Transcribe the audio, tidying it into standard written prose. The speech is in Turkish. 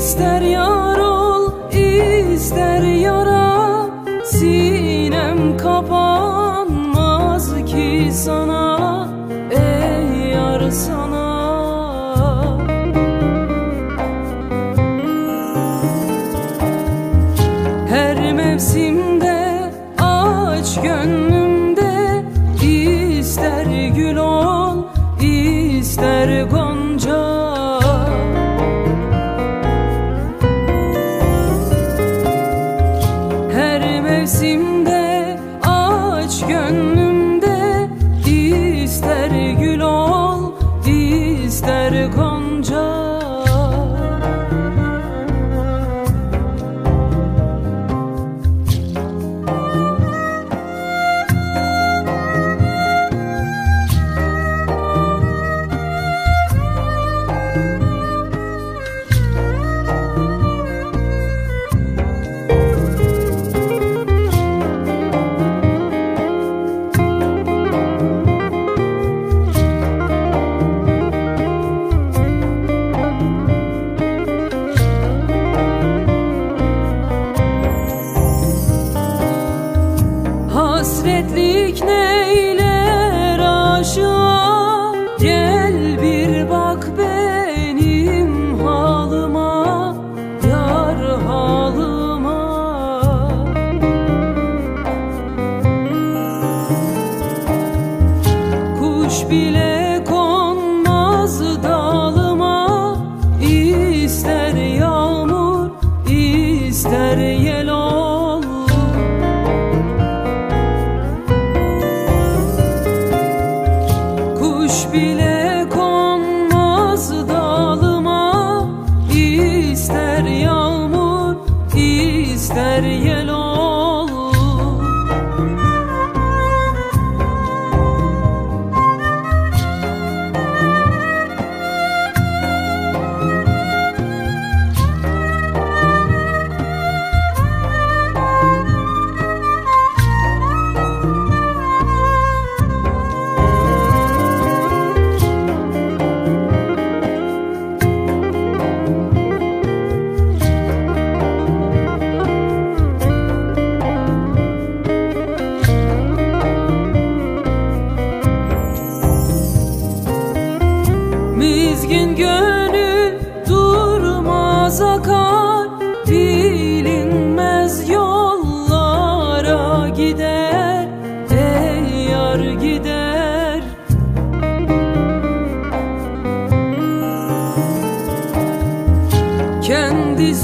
İster yar ol, ister yara, sinem kapanmaz ki sana, ey yar sana. Her mevsimde aç gönlümde, ister gül ol, ister gonca. Mevsimde aç gönlümde, ister gül ol, ister gonca. Hasretlik neyler aşığa, gel bir bak benim halıma, yar halıma. Kuş bile konmaz dalıma, ister yağmur, ister yel ol. Kuş bile konmaz dalıma, ister yağmur, ister yel ol. Mizgin gönül durmaz akar, bilinmez yollara gider, ey yar gider. Kendi